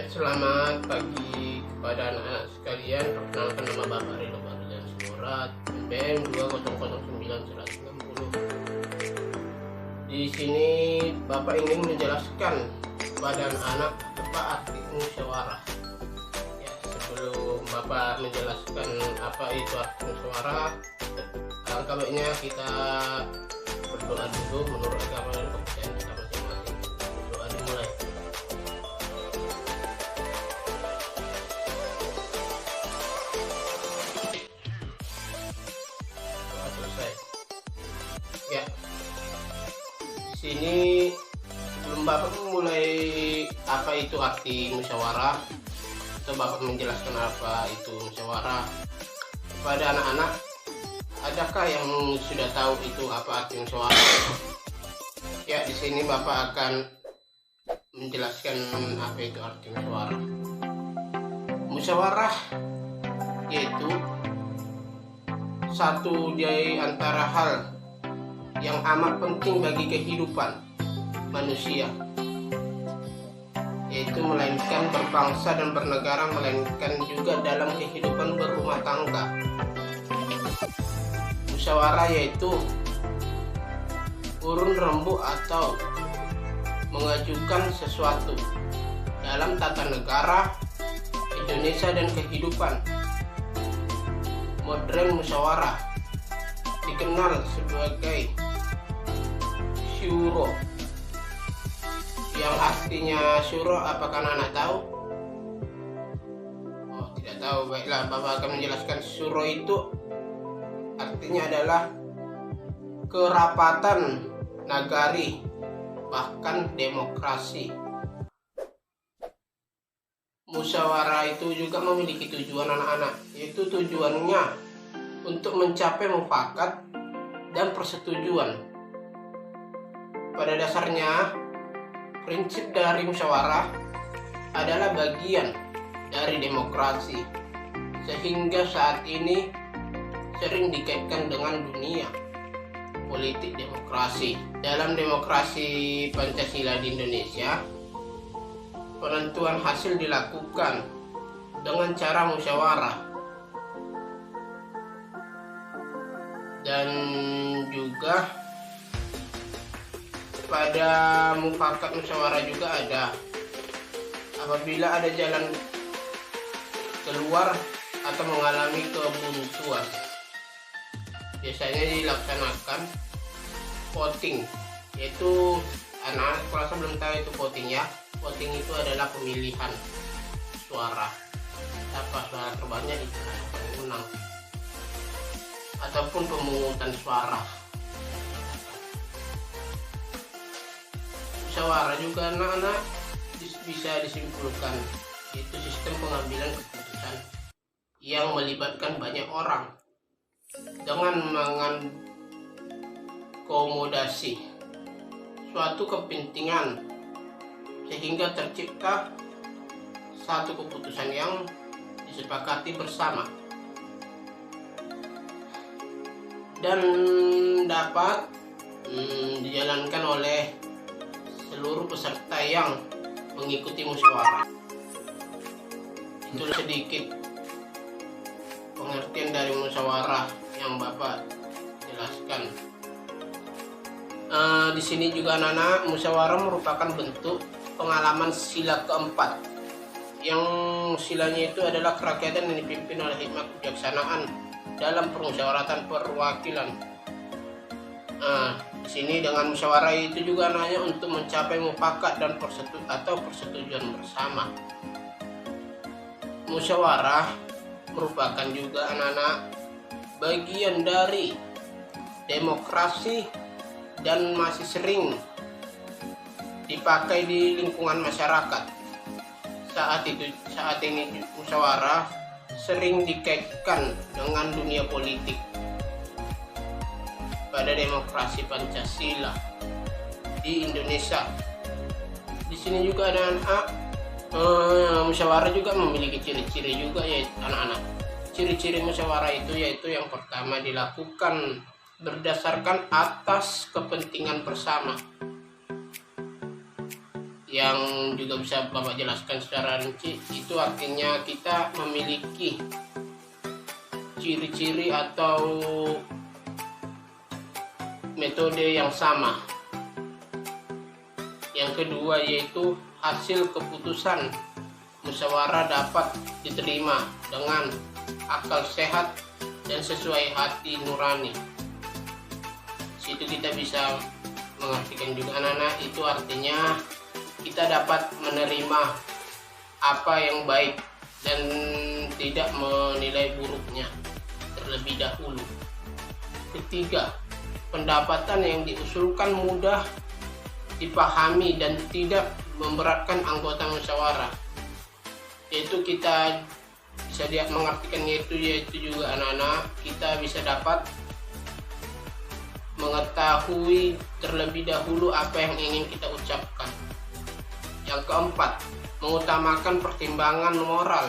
Selamat pagi kepada anak-anak sekalian. Perkenalkan, nama Bapak Ridho Barlian Surat, BM 2009160. Di sini Bapak ingin menjelaskan kepada anak-anak apa arti musyawarah. Ya, sebelum Bapak menjelaskan apa itu arti musyawarah, alangkah baiknya kita berdoa dulu menurut agama dan kepercayaan kita masing-masing. Doa dimulai. Selesai. Ya, di sini sebelum Bapak memulai apa itu arti musyawarah, atau Bapak menjelaskan apa itu musyawarah kepada anak-anak, adakah yang sudah tahu itu apa arti musyawarah? Ya, di sini Bapak akan menjelaskan apa itu arti musyawarah. Musyawarah yaitu satu dari antara hal yang amat penting bagi kehidupan manusia, yaitu melainkan berbangsa dan bernegara, melainkan juga dalam kehidupan berumah tangga. Musyawarah yaitu urun rembuk atau mengajukan sesuatu dalam tata negara Indonesia dan kehidupan modern. Musyawarah dikenal sebagai syuro, yang artinya syuro. Apakah anak tahu? Oh, tidak tahu. Baiklah, Bapak akan menjelaskan. Syuro itu artinya adalah kerapatan nagari, bahkan demokrasi. Musyawarah itu juga memiliki tujuan anak-anak, yaitu tujuannya untuk mencapai mufakat dan persetujuan. Pada dasarnya, prinsip dari musyawarah adalah bagian dari demokrasi, sehingga saat ini sering dikaitkan dengan dunia politik demokrasi. Dalam demokrasi Pancasila di Indonesia, penentuan hasil dilakukan dengan cara musyawarah, dan juga pada mufakat musyawarah juga ada. Apabila ada jalan keluar atau mengalami kebuntuan, biasanya dilaksanakan voting, yaitu anak kelas belum tahu itu voting ya. Voting itu adalah pemilihan suara, siapa suara terbanyak itu yang menang, ataupun pemungutan suara. Musyawarah juga anak-anak bisa disimpulkan itu sistem pengambilan keputusan yang melibatkan banyak orang dengan mengakomodasi suatu kepentingan, sehingga tercipta satu keputusan yang disepakati bersama dan dapat dijalankan oleh seluruh peserta yang mengikuti musyawarah. Itu sedikit pengertian dari musyawarah yang Bapak jelaskan. Di sini juga anak-anak, musyawarah merupakan bentuk pengalaman sila keempat, yang silanya itu adalah kerakyatan yang dipimpin oleh hikmat kebijaksanaan dalam permusyawaratan perwakilan. Di sini dengan musyawarah itu juga anaknya untuk mencapai mufakat dan persetujuan bersama. Musyawarah merupakan juga anak-anak bagian dari demokrasi dan masih sering dipakai di lingkungan masyarakat. Saat ini musyawarah sering dikaitkan dengan dunia politik pada demokrasi Pancasila di Indonesia. Di sini juga ada anak musyawarah juga memiliki ciri-ciri juga, yaitu anak-anak. Ciri-ciri musyawarah itu yaitu yang pertama, dilakukan berdasarkan atas kepentingan bersama. yang juga bisa Bapak jelaskan secara rinci, itu artinya kita memiliki ciri-ciri atau metode yang sama. Yang kedua yaitu hasil keputusan musyawarah dapat diterima dengan akal sehat dan sesuai hati nurani. Situ kita bisa mengartikan juga anak-anak, itu artinya kita dapat menerima apa yang baik dan tidak menilai buruknya terlebih dahulu. Ketiga, pendapatan yang diusulkan mudah dipahami dan tidak memberatkan anggota musyawarah. Yaitu kita bisa mengartikannya yaitu juga anak-anak, kita bisa dapat mengetahui terlebih dahulu apa yang ingin kita ucapkan. Yang keempat, mengutamakan pertimbangan moral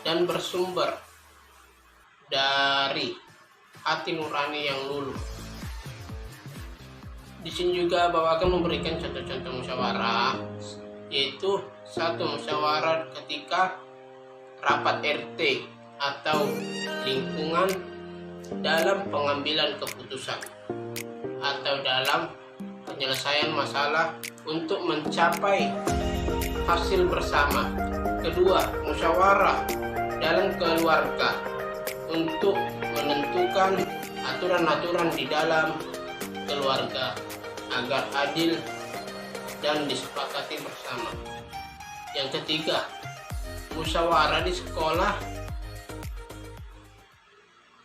dan bersumber dari hati nurani yang luluh. Di sini juga Bapak akan memberikan contoh-contoh musyawarah, yaitu satu, musyawarah ketika rapat RT atau lingkungan dalam pengambilan keputusan atau dalam penyelesaian masalah untuk mencapai hasil bersama. Kedua, musyawarah dalam keluarga untuk menentukan aturan-aturan di dalam keluarga agar adil dan disepakati bersama. Yang ketiga, musyawarah di sekolah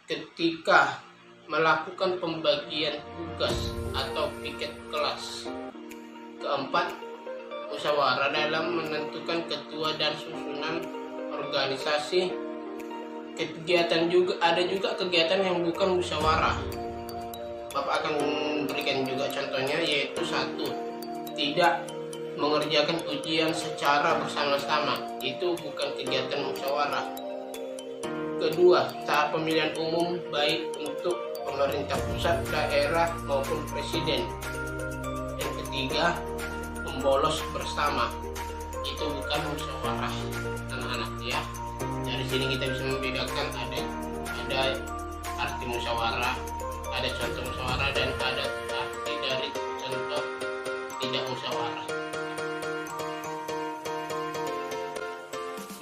ketika melakukan pembagian tugas atau piket kelas. Keempat, musyawarah dalam menentukan ketua dan susunan organisasi. Kegiatan juga ada juga kegiatan yang bukan musyawarah. Bapak akan berikan juga contohnya, yaitu satu, tidak mengerjakan ujian secara bersama-sama, itu bukan kegiatan musyawarah. Kedua, saat pemilihan umum baik untuk pemerintah pusat, daerah maupun presiden. Yang ketiga, membolos bersama, itu bukan musyawarah anak-anak ya. Dari sini kita bisa membedakan ada arti musyawarah, ada contoh musyawarah, dan ada arti dari contoh tidak musyawarah.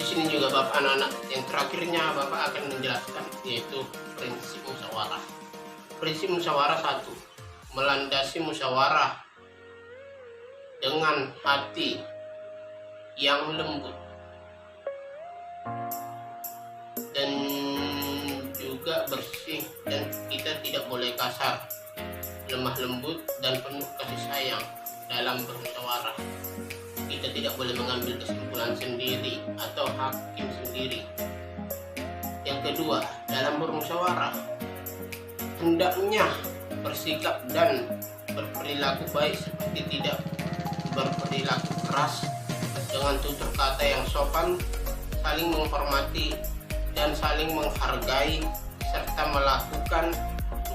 Di sini juga Bapak anak-anak yang terakhirnya Bapak akan menjelaskan, yaitu prinsip musyawarah. Prinsip musyawarah satu, melandasi musyawarah dengan hati yang lembut dan juga bersih, dan kita tidak boleh kasar, lemah lembut dan penuh kasih sayang dalam bermusyawarah. Kita tidak boleh mengambil kesimpulan sendiri atau hakim sendiri. Yang kedua, dalam bermusyawarah hendaknya bersikap dan berperilaku baik, seperti tidak berperilaku keras, dengan tutur kata yang sopan, saling menghormati dan saling menghargai, serta melakukan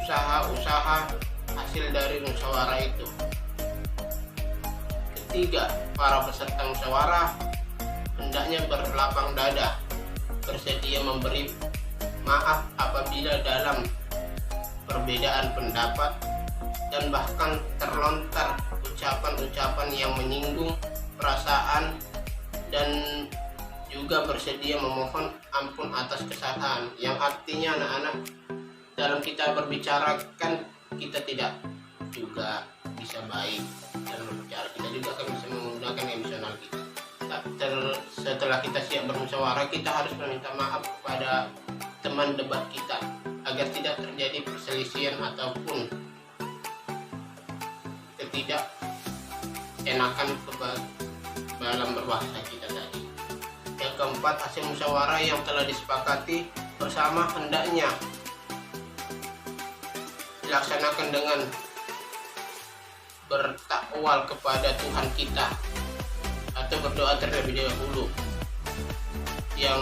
usaha-usaha hasil dari musyawarah itu. Ketiga, para peserta musyawarah hendaknya berlapang dada, bersedia memberi maaf apabila dalam perbedaan pendapat, dan bahkan terlontar ucapan-ucapan yang menyinggung perasaan, dan juga bersedia memohon ampun atas kesalahan. Yang artinya anak-anak, dalam kita berbicara kan kita tidak juga bisa baik dalam berbicara, kita juga akan bisa menggunakan emosional kita. Setelah kita siap bermusyawarah, kita harus meminta maaf kepada teman debat kita agar tidak terjadi perselisihan ataupun ketidakenakan dalam berbahasa kita tadi. Yang keempat, hasil musyawarah yang telah disepakati bersama hendaknya dilaksanakan dengan bertakwal kepada Tuhan kita atau berdoa terlebih dahulu. Yang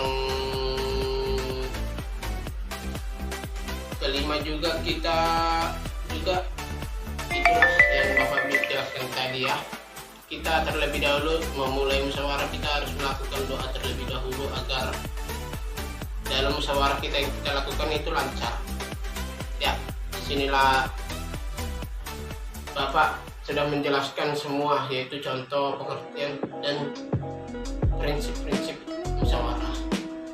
kelima juga kita itulah yang Bapak jelaskan tadi ya, kita terlebih dahulu memulai musyawarah, kita harus melakukan doa terlebih dahulu agar dalam musyawarah kita yang kita lakukan itu lancar. Ya, disinilah Bapak sudah menjelaskan semua, yaitu contoh, pengertian, dan prinsip-prinsip musyawarah.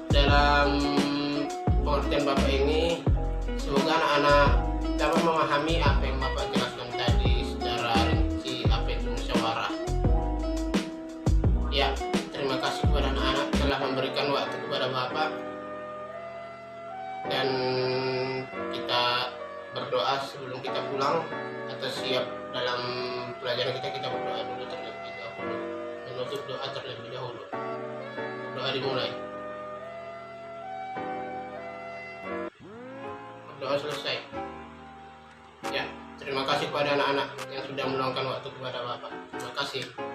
Dalam pengertian Bapak ini, semoga anak-anak dapat memahami apa yang Bapak jelaskan tadi secara rinci, apa itu musyawarah. Ya, terima kasih kepada anak-anak telah memberikan waktu kepada Bapak, dan kita berdoa sebelum kita pulang atau siap dalam pelajaran kita berdoa dulu terlebih dahulu, menutup doa terlebih dahulu. Doa dimulai, doa selesai. Ya, terima kasih kepada anak-anak yang sudah meluangkan waktu kepada Bapak. Terima kasih.